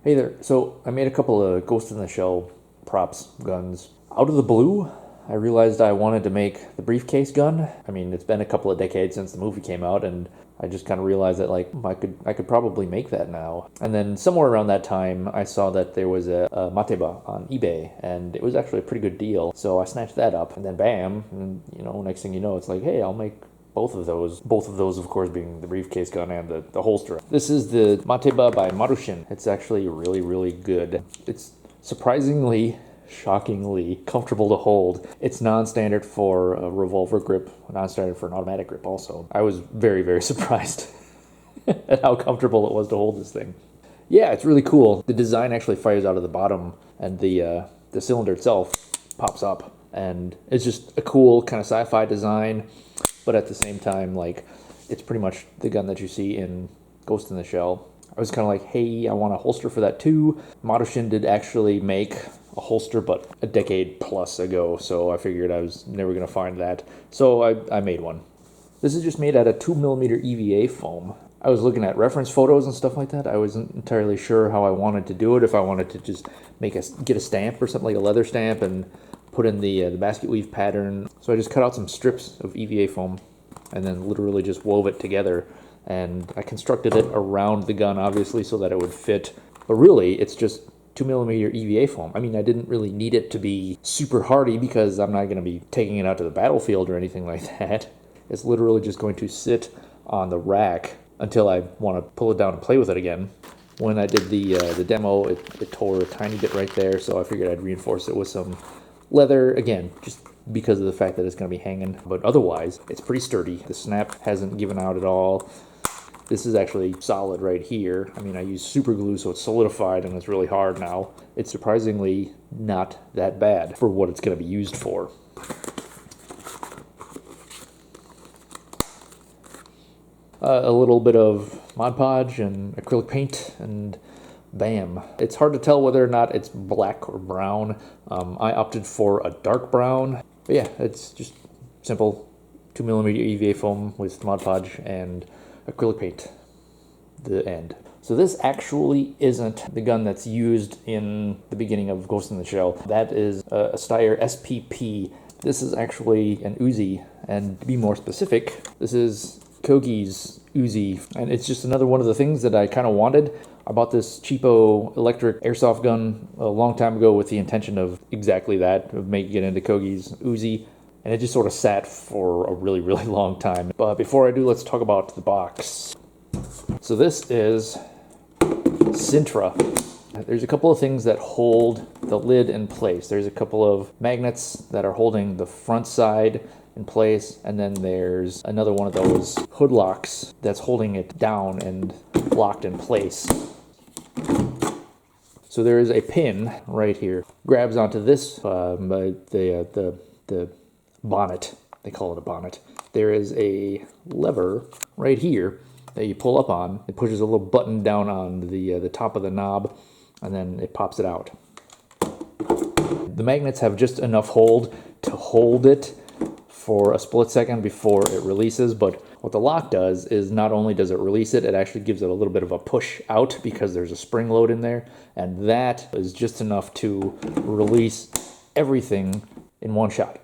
Hey there. So I made a couple of Ghost in the Shell props guns. Out of the blue, I realized I wanted to make the Briefcase gun. I mean, it's been a couple of decades since the movie came out, and I just kind of realized that like I could probably make that now. And then somewhere around that time, I saw that there was a Mateba on eBay, and it was actually a pretty good deal. So I snatched that up, and then bam, and next thing you know, it's like, hey, I'll make both of those. Both of those, of course, being the Briefcase gun and the holster. This is the Mateba by Marushin. It's actually really, really good. It's surprisingly, shockingly comfortable to hold. It's non-standard for a revolver grip, non-standard for an automatic grip also. I was very, very surprised at how comfortable it was to hold this thing. Yeah, it's really cool. The design actually fires out of the bottom, and the cylinder itself pops up. And it's just a cool kind of sci-fi design, but at the same time, like, it's pretty much the gun that you see in Ghost in the Shell. I was kind of like, hey, I want a holster for that too. Marushin did actually make a holster, but a decade plus ago, so I figured I was never going to find that. So I made one. This is just made out of 2mm EVA foam. I was looking at reference photos and stuff like that. I wasn't entirely sure how I wanted to do it, if I wanted to just get a stamp or something like a leather stamp and put in the basket weave pattern. So I just cut out some strips of EVA foam and then literally just wove it together. And I constructed it around the gun, obviously, so that it would fit. But really, it's just 2mm EVA foam. I mean, I didn't really need it to be super hardy because I'm not going to be taking it out to the battlefield or anything like that. It's literally just going to sit on the rack until I want to pull it down and play with it again. When I did the demo, it tore a tiny bit right there, so I figured I'd reinforce it with some leather, again, just because of the fact that it's going to be hanging. But otherwise, it's pretty sturdy. The snap hasn't given out at all. This is actually solid right here. I mean, I used super glue, so it's solidified and it's really hard now. It's surprisingly not that bad for what it's going to be used for. A little bit of Mod Podge and acrylic paint, and bam. It's hard to tell whether or not it's black or brown. I opted for a dark brown. But yeah, it's just simple 2mm EVA foam with Mod Podge and acrylic paint, the end. So this actually isn't the gun that's used in the beginning of Ghost in the Shell. That is a Steyr SPP. This is actually an Uzi, and to be more specific, this is Kogi's Uzi, and it's just another one of the things that I kind of wanted. I bought this cheapo electric airsoft gun a long time ago with the intention of exactly that, of making it into Kogi's Uzi. And it just sort of sat for a really, really long time. But before I do, let's talk about the box. So this is Sintra. There's a couple of things that hold the lid in place. There's a couple of magnets that are holding the front side in place. And then there's another one of those hood locks that's holding it down and locked in place. So there is a pin right here. Grabs onto this, the bonnet. They call it a bonnet. There is a lever right here that you pull up on. It pushes a little button down on the top of the knob, and then it pops it out. The magnets have just enough hold to hold it for a split second before it releases, but what the lock does is not only does it release it, it actually gives it a little bit of a push out because there's a spring load in there, and that is just enough to release everything in one shot.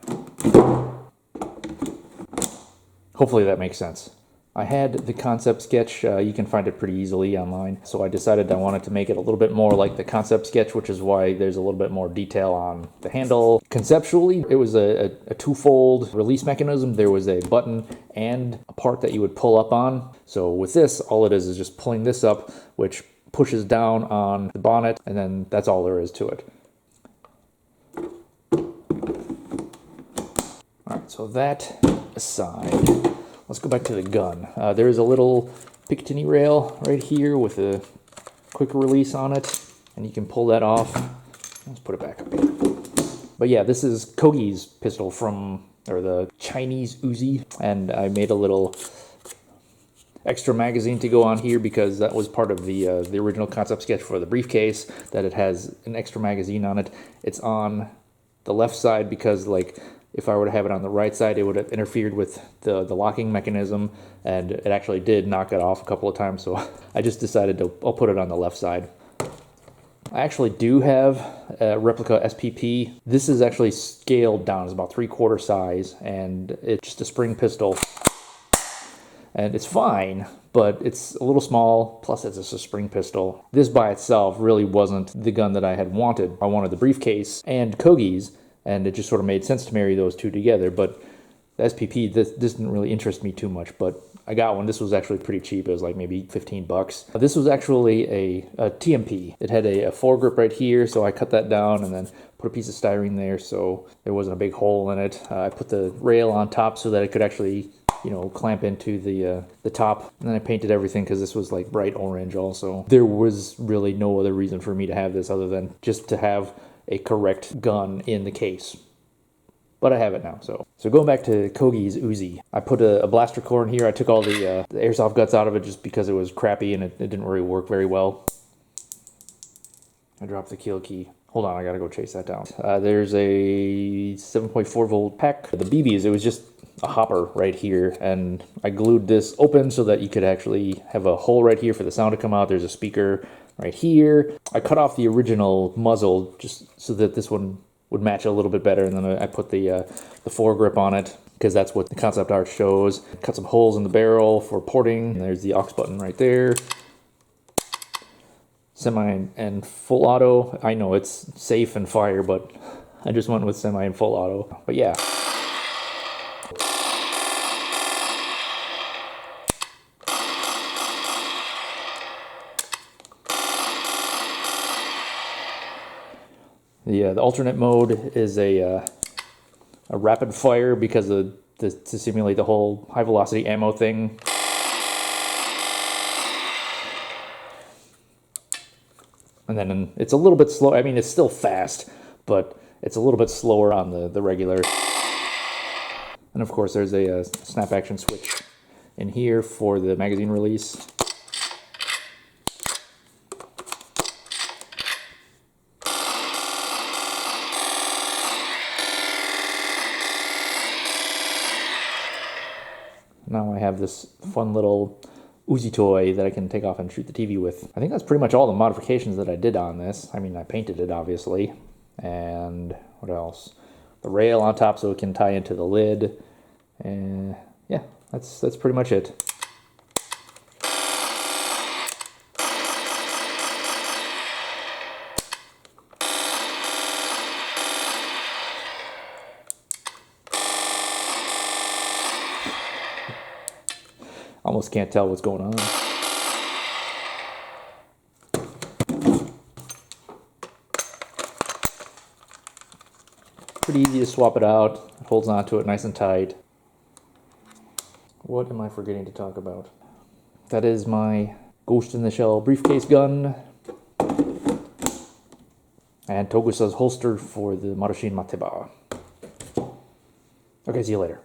Hopefully that makes sense. I had the concept sketch, you can find it pretty easily online, so I decided I wanted to make it a little bit more like the concept sketch, which is why there's a little bit more detail on the handle. Conceptually, it was a twofold release mechanism. There was a button and a part that you would pull up on. So with this, all it is just pulling this up, which pushes down on the bonnet, and then that's all there is to it. Alright, so that aside, let's go back to the gun. There is a little Picatinny rail right here with a quick release on it, and you can pull that off. Let's put it back up here. But yeah, this is Kogi's pistol or the Chinese Uzi, and I made a little extra magazine to go on here because that was part of the original concept sketch for the Briefcase, that it has an extra magazine on it. It's on the left side because, like, if I were to have it on the right side, it would have interfered with the locking mechanism, and it actually did knock it off a couple of times, so I just decided I'll put it on the left side. I actually do have a replica SPP. This is actually scaled down. It's about 3/4 size, and it's just a spring pistol. And it's fine, but it's a little small, plus it's just a spring pistol. This by itself really wasn't the gun that I had wanted. I wanted the Briefcase and Kogi's, and it just sort of made sense to marry those two together, but the SPP, this didn't really interest me too much, but I got one. This was actually pretty cheap. It was like maybe 15 bucks. This was actually a TMP. It had a foregrip right here, so I cut that down and then put a piece of styrene there so there wasn't a big hole in it. I put the rail on top so that it could actually, you know, clamp into the top. And then I painted everything because this was like bright orange also. There was really no other reason for me to have this other than just to have a correct gun in the case. But I have it now, so. So going back to Kogi's Uzi, I put a blaster core in here. I took all the airsoft guts out of it just because it was crappy and it didn't really work very well. I dropped the kill key. Hold on, I gotta go chase that down. There's a 7.4 volt pack. The BBs, it was just a hopper right here, and I glued this open so that you could actually have a hole right here for the sound to come out. There's a speaker right here. I cut off the original muzzle just so that this one would match a little bit better, and then I put the foregrip on it because that's what the concept art shows. Cut some holes in the barrel for porting. And there's the aux button right there. Semi and full auto. I know it's safe and fire, but I just went with semi and full auto. But yeah. The alternate mode is a rapid fire because to simulate the whole high velocity ammo thing. And then it's a little bit slow. I mean, it's still fast, but it's a little bit slower on the regular. And of course, there's a snap action switch in here for the magazine release. Now I have this fun little Uzi toy that I can take off and shoot the TV with. I think that's pretty much all the modifications that I did on this. I mean, I painted it, obviously. And what else? The rail on top so it can tie into the lid. And yeah, that's pretty much it. Almost can't tell what's going on. Pretty easy to swap it out. It holds onto it nice and tight. What am I forgetting to talk about? That is my Ghost in the Shell briefcase gun. And Togusa's holster for the Marushin Mateba. Okay, see you later.